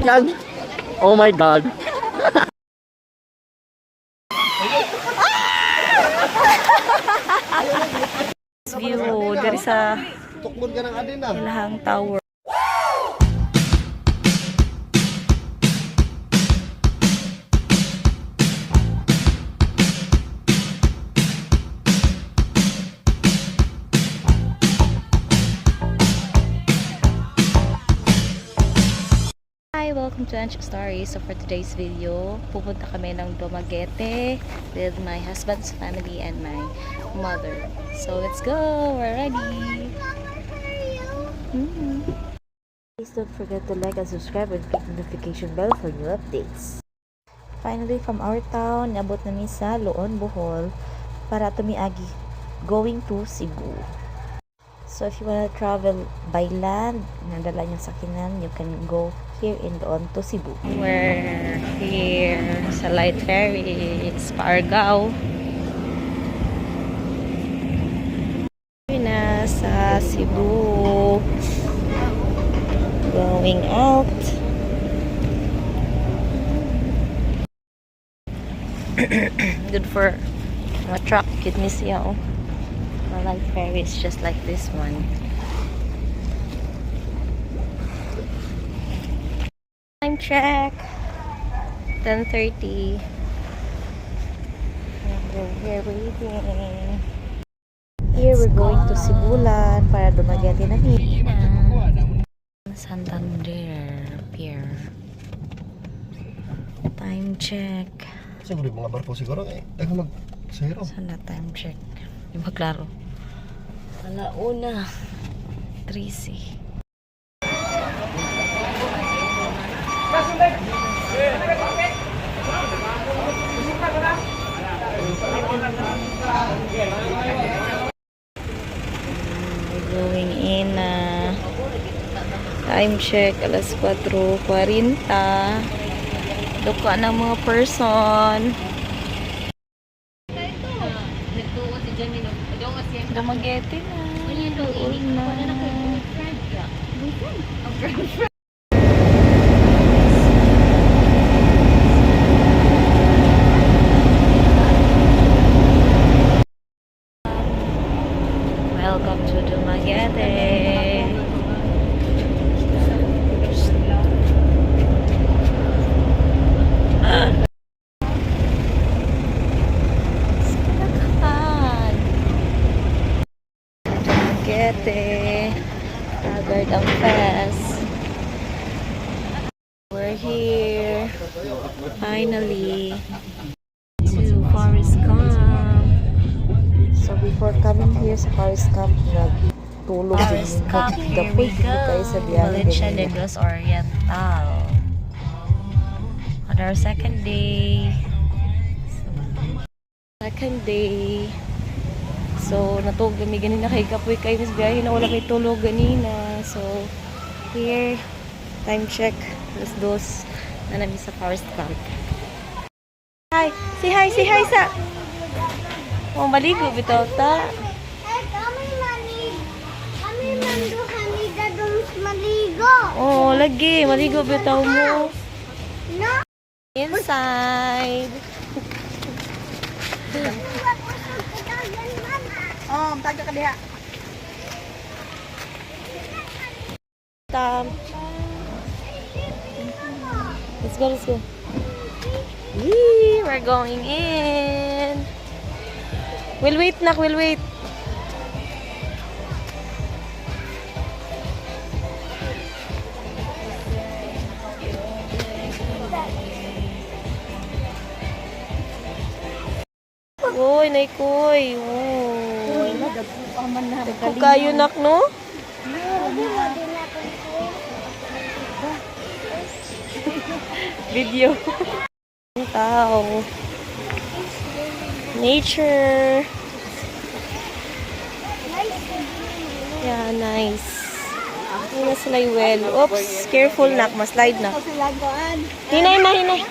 Yan. Oh my God. View dari sa Tukbon ka ng adin na. Ilahang Tower. Hi, welcome to Anchik Stories. So for today's video, pupunta kami ng Dumaguete with my husband's family and my mother. So let's go! We're ready! Please don't forget to like and subscribe and click the notification bell for new updates. Finally, from our town, nabot namin sa Loon, Bohol para tumiagi going to Cebu. So if you wanna travel by land, nadala nyo sakinan, you can go here in Loon to Cebu. We're here sa Light Ferry, it's Paargao. Na sa Cebu. Going out. Good for a truck, kidneys yaw. My Light Ferry is just like this one. Time check. 10:30. And we're here waiting. Here we're going to Sibulan para Dumaguete na Hina. Santander Pier. Time check. Siguro yung mga barko siguro eh. Tayo mag-zero. Sana time check. Di ba klaro? Alauna. 13. Going in na time check alas 4:40. Duka ng mga person. Dumaguete na. Doon na. Welcome to Dumaguete. Dumaguete. Tagardang Fest. We're here. Finally. To Forest Camp. So before coming here sa Forest Camp, nagtulog din yung gapoy kayo sa biyahe. Valencia Negros Oriental. On our second day. So natulog kami ganina kay kapoy kayo sa biyahe na wala kay tulog ganina. So here, time check. Alas 2 na namin sa Forest Camp. Hi! Say hi sa! Oh, maligo bitaw ta. Kami maligo. Oh, lagi maligo bitaw mo. No. Inside. Oh, taga ka diha. Let's go. Yee, we're going in. We'll wait. Uy, naikoy. Oh. Dagko kayo nak, no? Video. Tao. Nature. Yeah, nice. Hindi na sila well. Oops, careful nak, ma-slide na. Hinay.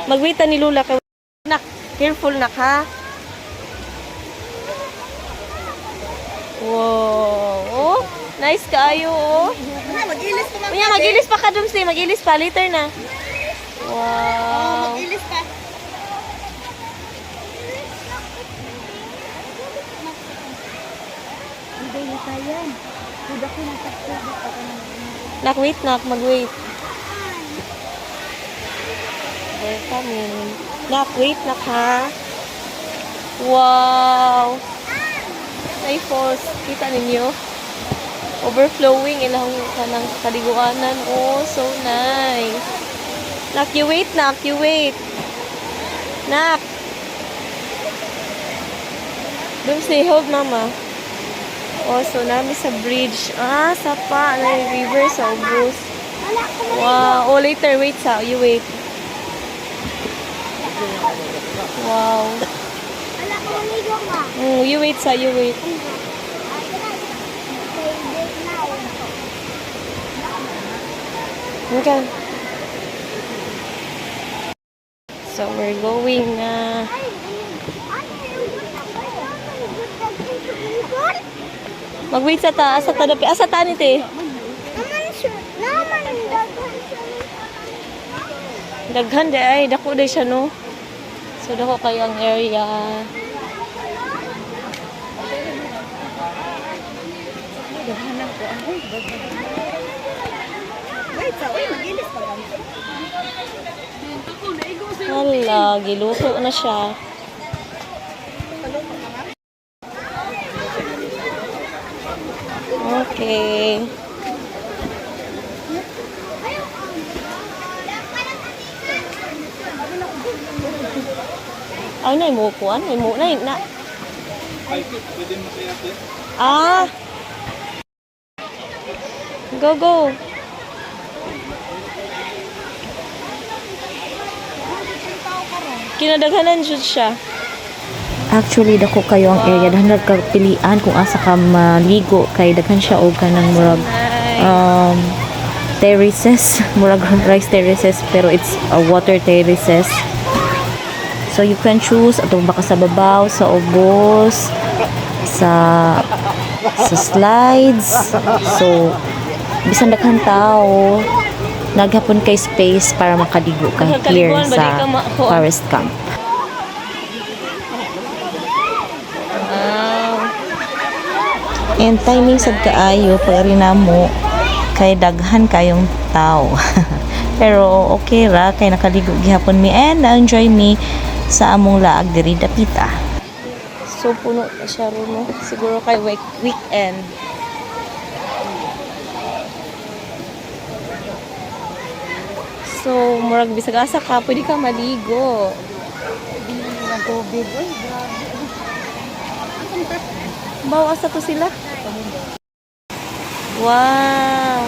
Magwita ni Lula ka. Nak, careful nak ha. Wow. Oh, nice kaayo oh. Mag-ilis ko Kuya, mag-ilis pa ka dun, stay. Mag-ilis pa. Later na. Oh, Wow. mag-ilis ka. Hindi na tayo. Hindi ko natakot. Nak, wait, nak. Mag-wait. They're coming. Nak, wait, nak, ha? Wow. Ay, falls. Kita ninyo? Overflowing ilang kanang kaliguanan. Oh, so nice. Nak, you wait, nak. You wait. Nak. Don't stay. Hold, mama. Oh, so nami sa bridge. Ah, sapa. Na yung river sa ubos. Wow. Oh, later. Wait, sa. You wait. Wow. Anak ko maligo ka. You wait, sa. You wait. Okay. So, we're going na. Mag-wait sa taas. Sa tadapi. Sa tanit eh. Naman siya. Naman daghan siya. Daghan de ay. Dako de siya, no? So, dako kayang area. Wait, sa uy, mag-ilis pa lang. Hala, giluto na siya. Okay. Ay, na mo kuan, ay mo na. Ah. Go, go. Kinadaghanan jud siya. Actually, dako kayo ang area. Dahil nagkapilian kung asa ka maligo. Kay daghan siya o kanang murag terraces. Murag rice terraces. Pero it's a water terraces. So, you can choose atong baka sa babaw, sa ubos, sa slides. So, bisan daghang tao, naghapon kay space para makaligo ka here sa forest camp. And timing sad kaayo pag arina mo kay daghan kayong tao. Pero okay ra kay nakaligo gihapon mi and na-enjoy mi sa among laag diri dapita. So puno na siya ron, no? Siguro kay weekend. So, murag bisag asa ka, pwede ka maligo. Tubig. Uy, grabe. Bawa asa to sila. Wow.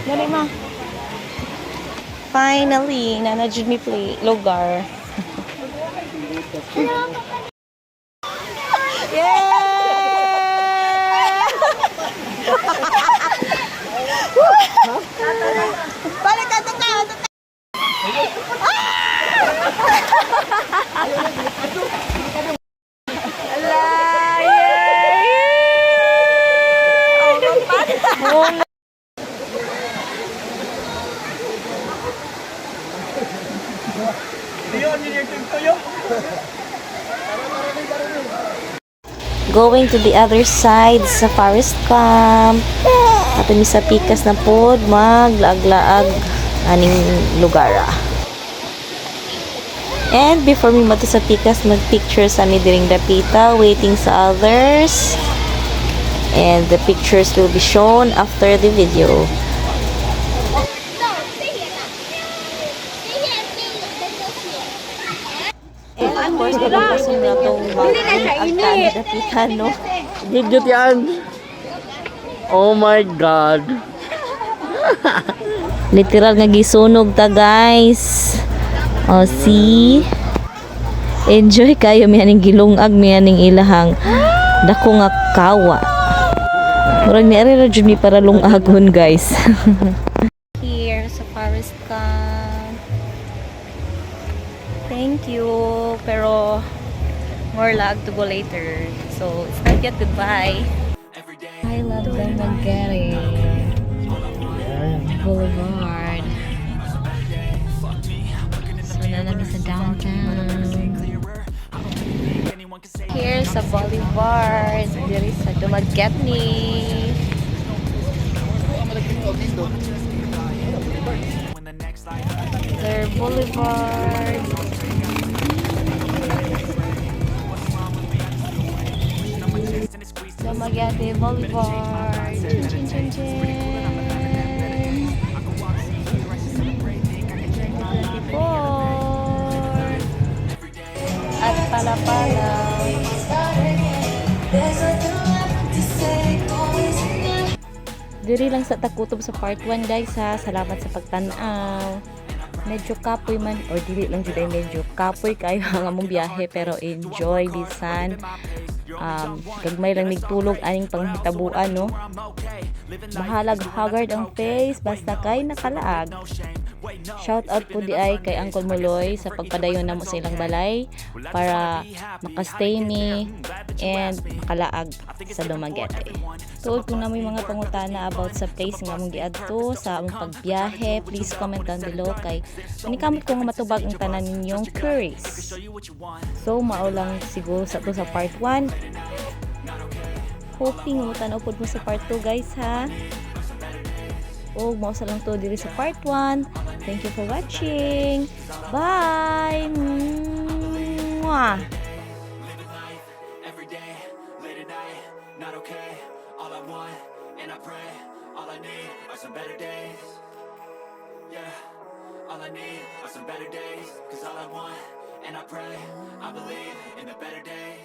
Dali ma. Finally, nanajud mi play lugar. Yeah! Balik ka, tuka. Ala, yay! Oh, no. Going to the other side sa forest camp. Ato mi sa pikas na pod maglaag-laag aning lugara. And before mi mato sa pikas, mag-picture sa mi diring dapita waiting sa others. And the pictures will be shown after the video. And of course, pagkakasin na itong mag-agtag dapita, no? Video yan. Oh my God. Literal nga gisunog ta, guys. Oh, see? Enjoy kayo mihaning gilungag mihaning ilahang dako nga kawa. Murag ni ara jud mi para lungagon guys. Here sa forest camp. Thank you. Pero more lag to go later. So it's not yet goodbye. I love Dumaguete Boulevard. So na namin sa downtown. Here sa Boulevard, diri sa Dumaguete. Their Boulevard. Dumaguete Boulevard. Chin, chin, chin, chin. Boulevard. At Palapalaw. Diri lang sa takutob sa part 1 guys ha. Salamat sa pagtanaw. Medyo kapoy man or dili lang jud ay medyo kapoy kayo ang among biyahe pero enjoy bisan. Gagmay lang nigtulog aning panghitabuan no. Bahalag haggard ang face basta kay nakalaag. Shout out po di ay kay Uncle Muloy sa pagpadayon namo sa ilang balay para makastay ni and makalaag sa Dumaguete. Tuod kung namoy mga pangutana about sa place nga among giadto sa among pagbiyahe, please comment down below kay manikamot ko nga matubag ang tanan ninyong queries. So mao lang siguro sa to sa part 1. Hoping mo tanaw pod mo sa part 2 guys ha. O mao sa lang to diri sa part 1. Thank you for watching. Bye. Mwah. All I need are some better days, 'cause all I want, and I pray, I believe in the better days.